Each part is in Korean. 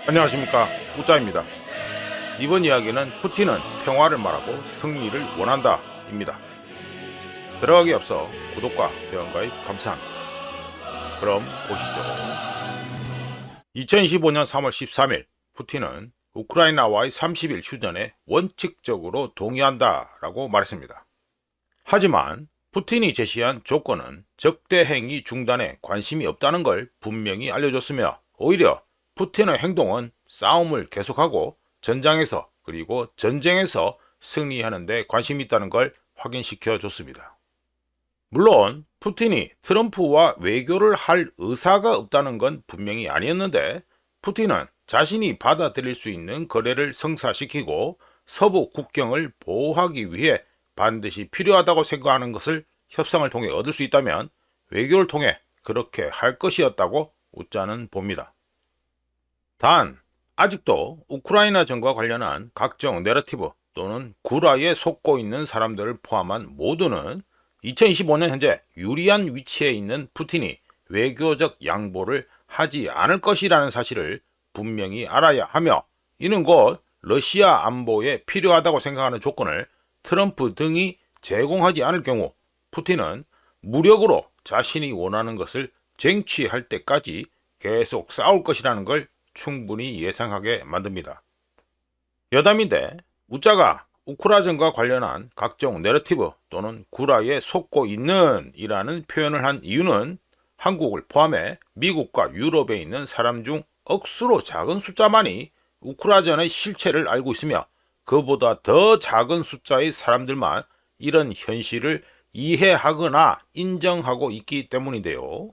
안녕하십니까, 우짜입니다. 이번 이야기는 푸틴은 평화를 말하고 승리를 원한다 입니다. 들어가기 앞서 구독과 회원가입 감사합니다. 그럼 보시죠. 2025년 3월 13일 푸틴은 우크라이나와의 30일 휴전에 원칙적으로 동의한다 라고 말했습니다. 하지만 푸틴이 제시한 조건은 적대 행위 중단에 관심이 없다는 걸 분명히 알려줬으며, 오히려 푸틴의 행동은 싸움을 계속하고 전장에서 그리고 전쟁에서 승리하는 데 관심이 있다는 걸 확인시켜 줬습니다. 물론 푸틴이 트럼프와 외교를 할 의사가 없다는 건 분명히 아니었는데, 푸틴은 자신이 받아들일 수 있는 거래를 성사시키고 서부 국경을 보호하기 위해 반드시 필요하다고 생각하는 것을 협상을 통해 얻을 수 있다면 외교를 통해 그렇게 할 것이었다고 우짜는 봅니다. 단, 아직도 우크라이나전과 관련한 각종 내러티브 또는 구라에 속고 있는 사람들을 포함한 모두는 2025년 현재 유리한 위치에 있는 푸틴이 외교적 양보를 하지 않을 것이라는 사실을 분명히 알아야 하며, 이는 곧 러시아 안보에 필요하다고 생각하는 조건을 트럼프 등이 제공하지 않을 경우 푸틴은 무력으로 자신이 원하는 것을 쟁취할 때까지 계속 싸울 것이라는 걸 충분히 예상하게 만듭니다. 여담인데, 우짜가 우크라전과 관련한 각종 내러티브 또는 구라에 속고 있는 이라는 표현을 한 이유는 한국을 포함해 미국과 유럽에 있는 사람 중 억수로 작은 숫자만이 우크라전의 실체를 알고 있으며, 그보다 더 작은 숫자의 사람들만 이런 현실을 이해하거나 인정하고 있기 때문인데요.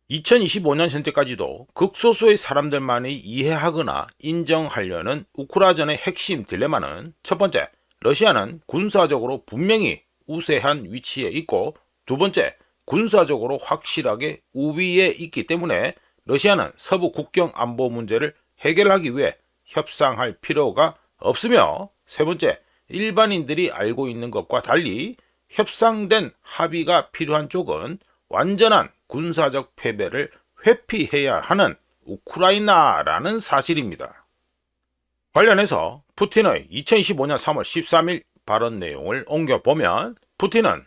2025년 현재까지도 극소수의 사람들만이 이해하거나 인정하려는 우크라전의 핵심 딜레마는, 첫 번째, 러시아는 군사적으로 분명히 우세한 위치에 있고, 두 번째, 군사적으로 확실하게 우위에 있기 때문에 러시아는 서부 국경 안보 문제를 해결하기 위해 협상할 필요가 없으며, 세 번째, 일반인들이 알고 있는 것과 달리 협상된 합의가 필요한 쪽은 완전한 군사적 패배를 회피해야 하는 우크라이나라는 사실입니다. 관련해서 푸틴의 2025년 3월 13일 발언 내용을 옮겨보면, 푸틴은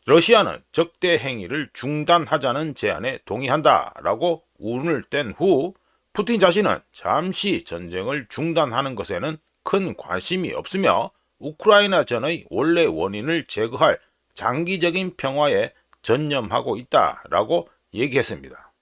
러시아는 적대 행위를 중단하자는 제안에 동의한다 라고 운을 뗀 후, 푸틴 자신은 잠시 전쟁을 중단하는 것에는 큰 관심이 없으며 우크라이나 전의 원래 원인을 제거할 장기적인 평화에 전념하고 있다라고 얘기했습니다.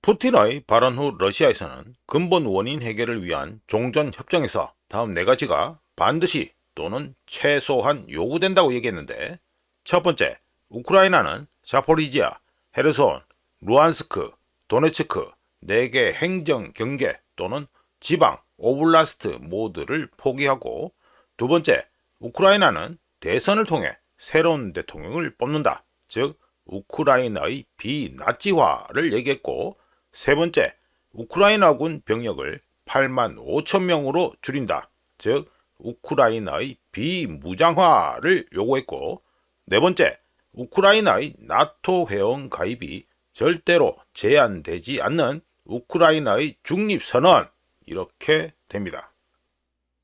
푸틴의 발언 후 러시아에서는 근본 원인 해결을 위한 종전협정에서 다음 네 가지가 반드시 또는 최소한 요구된다고 얘기했는데, 첫 번째, 우크라이나는 자포리지아, 헤르손, 루안스크, 도네츠크 4개 행정 경계 또는 지방 오블라스트 모두를 포기하고, 두 번째, 우크라이나는 대선을 통해 새로운 대통령을 뽑는다, 즉 우크라이나의 비나치화를 얘기했고, 세 번째, 우크라이나군 병력을 8만 5천 명으로 줄인다, 즉 우크라이나의 비무장화를 요구했고, 네 번째, 우크라이나의 나토 회원 가입이 절대로 제한되지 않는 우크라이나의 중립선언, 이렇게 됩니다.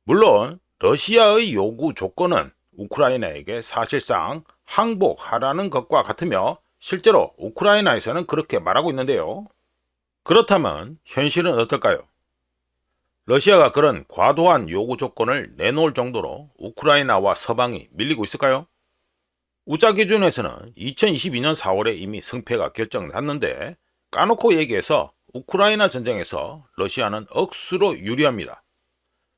물론 러시아의 요구 조건은 우크라이나에게 사실상 항복하라는 것과 같으며, 실제로 우크라이나에서는 그렇게 말하고 있는데요. 그렇다면 현실은 어떨까요? 러시아가 그런 과도한 요구 조건을 내놓을 정도로 우크라이나와 서방이 밀리고 있을까요? 우짜 기준에서는 2022년 4월에 이미 승패가 결정났는데, 까놓고 얘기해서 우크라이나 전쟁에서 러시아는 억수로 유리합니다.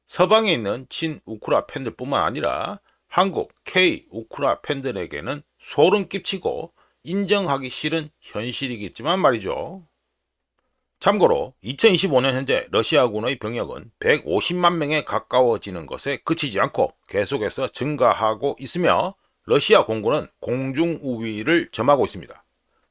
서방에 있는 친 우크라 팬들 뿐만 아니라 한국 K 우크라 팬들에게는 소름 끼치고 인정하기 싫은 현실이겠지만 말이죠. 참고로 2025년 현재 러시아군의 병력은 150만 명에 가까워지는 것에 그치지 않고 계속해서 증가하고 있으며, 러시아 공군은 공중 우위를 점하고 있습니다.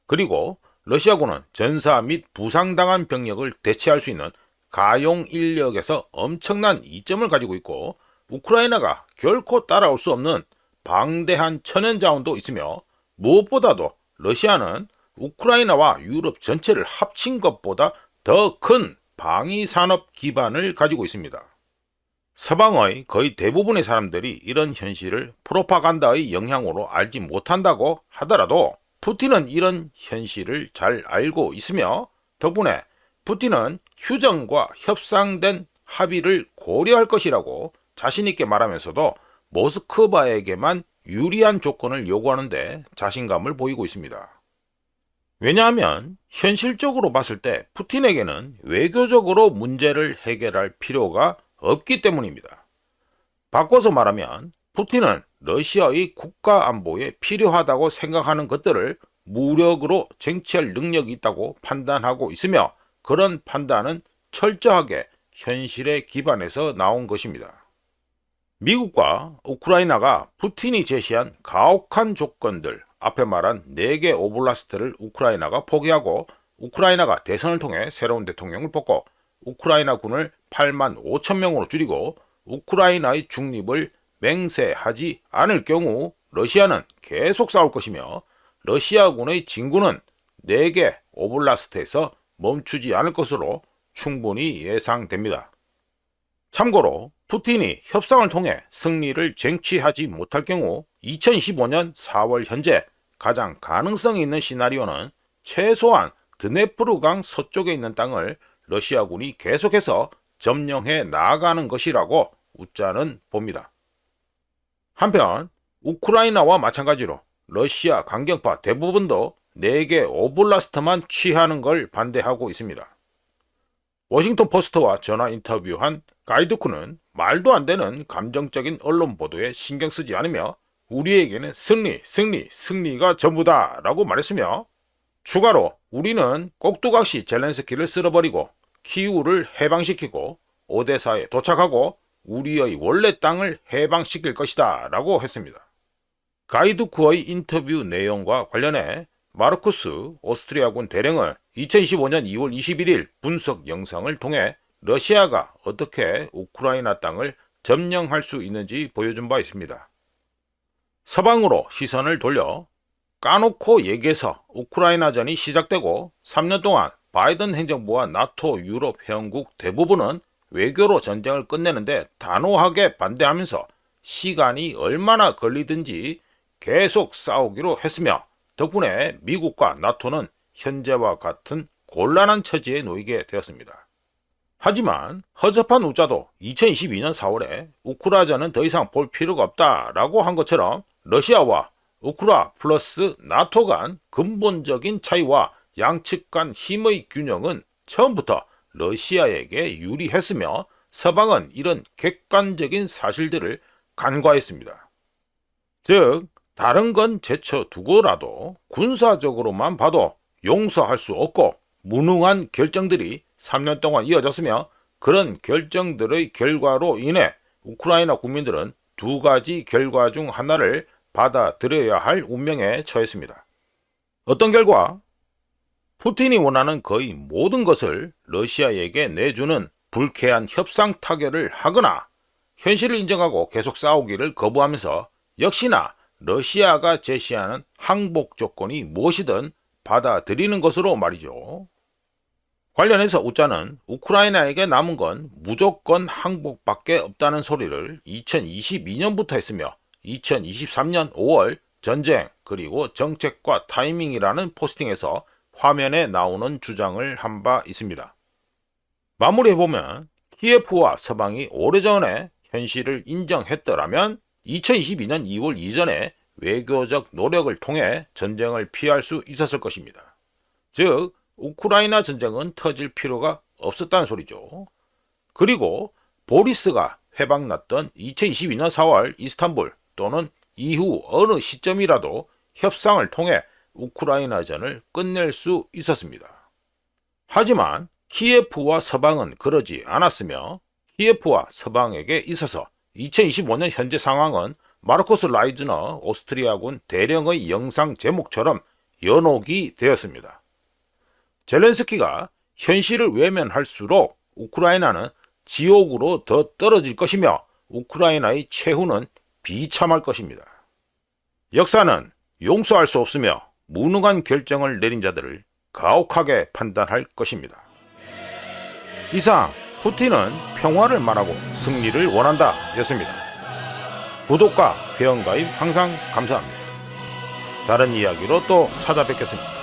그리고 러시아군은 전사 및 부상당한 병력을 대체할 수 있는 가용 인력에서 엄청난 이점을 가지고 있고, 우크라이나가 결코 따라올 수 없는 방대한 천연자원도 있으며, 무엇보다도 러시아는 우크라이나와 유럽 전체를 합친 것보다 더 큰 방위 산업 기반을 가지고 있습니다. 서방의 거의 대부분의 사람들이 이런 현실을 프로파간다의 영향으로 알지 못한다고 하더라도 푸틴은 이런 현실을 잘 알고 있으며 덕분에 푸틴은 휴전과 협상된 합의를 고려할 것이라고 자신있게 말하면서도 모스크바에게만 유리한 조건을 요구하는데 자신감을 보이고 있습니다. 왜냐하면 현실적으로 봤을 때 푸틴에게는 외교적으로 문제를 해결할 필요가 없기 때문입니다. 바꿔서 말하면 푸틴은 러시아의 국가 안보에 필요하다고 생각하는 것들을 무력으로 쟁취할 능력이 있다고 판단하고 있으며 그런 판단은 철저하게 현실에 기반해서 나온 것입니다. 미국과 우크라이나가 푸틴이 제시한 가혹한 조건들, 앞에 말한 4개 오블라스트를 우크라이나가 포기하고 우크라이나가 대선을 통해 새로운 대통령을 뽑고 우크라이나 군을 8만 5천 명으로 줄이고 우크라이나의 중립을 맹세하지 않을 경우 러시아는 계속 싸울 것이며 러시아군의 진군은 4개 오블라스트에서 멈추지 않을 것으로 충분히 예상됩니다. 참고로 푸틴이 협상을 통해 승리를 쟁취하지 못할 경우 2025년 4월 현재 가장 가능성이 있는 시나리오는 최소한 드네프르강 서쪽에 있는 땅을 러시아군이 계속해서 점령해 나아가는 것이라고 우짜는 봅니다. 한편 우크라이나와 마찬가지로 러시아 강경파 대부분도 4개 오블라스트만 취하는 걸 반대하고 있습니다. 워싱턴 포스트와 전화 인터뷰한 가이두크는 말도 안 되는 감정적인 언론 보도에 신경 쓰지 않으며 우리에게는 승리가 전부다 라고 말했으며 추가로 우리는 꼭두각시 젤렌스키를 쓸어버리고 키우를 해방시키고 오데사에 도착하고 우리의 원래 땅을 해방시킬 것이다 라고 했습니다. 가이두크의 인터뷰 내용과 관련해 마르쿠스 오스트리아군 대령은 2025년 2월 21일 분석 영상을 통해 러시아가 어떻게 우크라이나 땅을 점령할 수 있는지 보여준 바 있습니다. 서방으로 시선을 돌려 까놓고 얘기해서 우크라이나전이 시작되고 3년 동안 바이든 행정부와 나토 유럽 회원국 대부분은 외교로 전쟁을 끝내는데 단호하게 반대하면서 시간이 얼마나 걸리든지 계속 싸우기로 했으며 덕분에 미국과 나토는 현재와 같은 곤란한 처지에 놓이게 되었습니다. 하지만 허접한 우짜도 2022년 4월에 우크라이나는 더 이상 볼 필요가 없다라고 한 것처럼 러시아와 우크라 플러스 나토 간 근본적인 차이와 양측 간 힘의 균형은 처음부터 러시아에게 유리했으며 서방은 이런 객관적인 사실들을 간과했습니다. 즉 다른 건 제쳐두고라도 군사적으로만 봐도 용서할 수 없고 무능한 결정들이 3년 동안 이어졌으며 그런 결정들의 결과로 인해 우크라이나 국민들은 2가지 결과 중 하나를 받아들여야 할 운명에 처했습니다. 어떤 결과? 푸틴이 원하는 거의 모든 것을 러시아에게 내주는 불쾌한 협상 타결을 하거나 현실을 인정하고 계속 싸우기를 거부하면서 역시나 러시아가 제시하는 항복 조건이 무엇이든 받아들이는 것으로 말이죠. 관련해서 우짜는 우크라이나에게 남은 건 무조건 항복밖에 없다는 소리를 2022년부터 했으며 2023년 5월 전쟁 그리고 정책과 타이밍이라는 포스팅에서 화면에 나오는 주장을 한 바 있습니다. 마무리해보면 키예프와 서방이 오래전에 현실을 인정했더라면 2022년 2월 이전에 외교적 노력을 통해 전쟁을 피할 수 있었을 것입니다. 즉 우크라이나 전쟁은 터질 필요가 없었다는 소리죠. 그리고 보리스가 회방났던 2022년 4월 이스탄불 또는 이후 어느 시점이라도 협상을 통해 우크라이나전을 끝낼 수 있었습니다. 하지만 키예프와 서방은 그러지 않았으며 키예프와 서방에게 있어서 2025년 현재 상황은 마르코스 라이즈너 오스트리아군 대령의 영상 제목처럼 연옥이 되었습니다. 젤렌스키가 현실을 외면할수록 우크라이나는 지옥으로 더 떨어질 것이며 우크라이나의 최후는 비참할 것입니다. 역사는 용서할 수 없으며 무능한 결정을 내린 자들을 가혹하게 판단할 것입니다. 이상 푸틴은 평화를 말하고 승리를 원한다 였습니다. 구독과 회원가입 항상 감사합니다. 다른 이야기로 또 찾아뵙겠습니다.